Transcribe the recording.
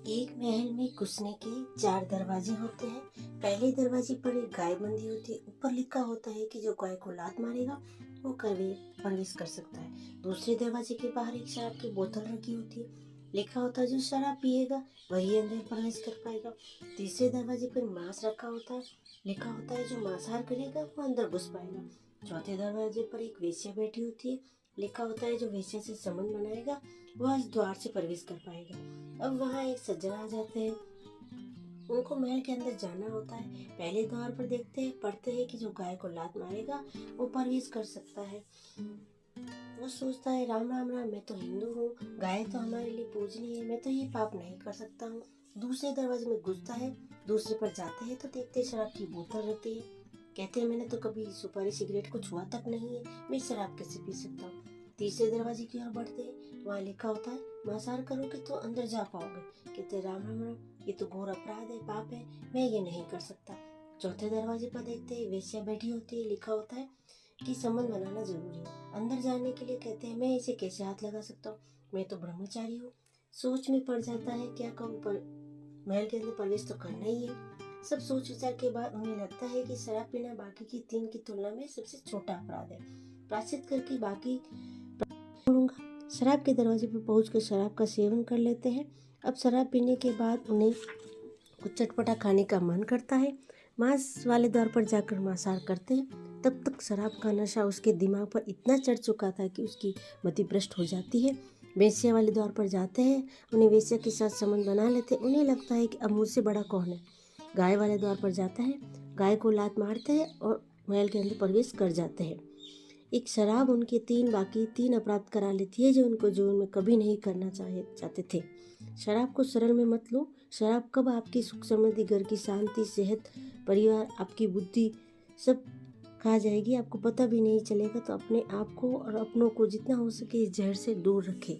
एक महल में घुसने के 4 दरवाजे होते हैं। पहले दरवाजे पर एक गाय बंधी होती है। ऊपर लिखा होता है कि जो गाय को लात मारेगा वो कभी प्रवेश कर सकता है। दूसरे दरवाजे के बाहर एक शराब की बोतल रखी होती है। लिखा होता है जो शराब पिएगा वही अंदर प्रवेश कर पाएगा। तीसरे दरवाजे पर मांस रखा होता है। लिखा होता है जो मांसाहार करेगा वो अंदर घुस पाएगा। चौथे दरवाजे पर एक वेश्या बैठी होती है। लिखा होता है जो वेश्या से संबंध बनाएगा वह इस द्वार से प्रवेश कर पाएगा। अब वहाँ एक सज्जन आ जाते हैं। उनको महल के अंदर जाना होता है। पहले द्वार पर देखते हैं, पढ़ते हैं कि जो गाय को लात मारेगा वो प्रवेश कर सकता है। वो सोचता है राम राम राम, मैं तो हिंदू हूँ, गाय तो हमारे लिए पूजनीय है, मैं तो ये पाप नहीं कर सकता हूँ। दूसरे दरवाजे में घुसता है। दूसरे पर जाते हैं तो देखते हैं शराब की बोतल रहती है। कहते हैं मैंने तो कभी सुपारी सिगरेट को छुआ तक नहीं है, मैं शराब कैसे पी सकता हूँ। तीसरे दरवाजे की ओर बढ़ते हैं। वहाँ लिखा होता है मांसाहार करोगे तो अंदर जा पाओगे। कहते राम राम राम, ये तो घोर अपराध है, पाप है, मैं ये नहीं कर सकता। चौथे दरवाजे पर देखते हैं वेश्या बैठी होती है। लिखा होता है कि संबंध बनाना जरूरी है। अंदर जाने के लिए कहते हैं मैं इसे कैसे हाथ लगा सकता हूँ, मैं तो ब्रह्मचारी हूँ। सोच में पड़ जाता है क्या कहूँ, पर महल के अंदर प्रवेश तो करना ही है। सब सोच विचार के बाद उन्हें लगता है कि शराब पीना बाकी की 3 की तुलना में सबसे छोटा अपराध है। प्रायश्चित करके बाकी छोड़ूंगा। शराब के दरवाजे पर पहुंचकर शराब का सेवन कर लेते हैं। अब शराब पीने के बाद उन्हें कुछ चटपटा खाने का मन करता है। मांस वाले द्वार पर जाकर मांसाहार करते हैं। तब तक शराब का नशा उसके दिमाग पर इतना चढ़ चुका था कि उसकी मति भ्रष्ट हो जाती है। वेश्या वाले द्वार पर जाते हैं। उन्हें वेश्या के साथ संबंध बना लेते हैं। उन्हें लगता है कि अब मुझसे बड़ा कौन है। गाय वाले द्वार पर जाता है। गाय को लात मारते हैं और महल के अंदर प्रवेश कर जाते हैं। एक शराब उनके बाकी तीन अपराध करा लेती है जो उनको जीवन में कभी नहीं करना चाहते थे। शराब को सरल में मत लो। शराब कब आपकी सुख समृद्धि, घर की शांति, सेहत, परिवार, आपकी बुद्धि सब खा जाएगी, आपको पता भी नहीं चलेगा। तो अपने आप को और अपनों को जितना हो सके इस जहर से दूर रखें।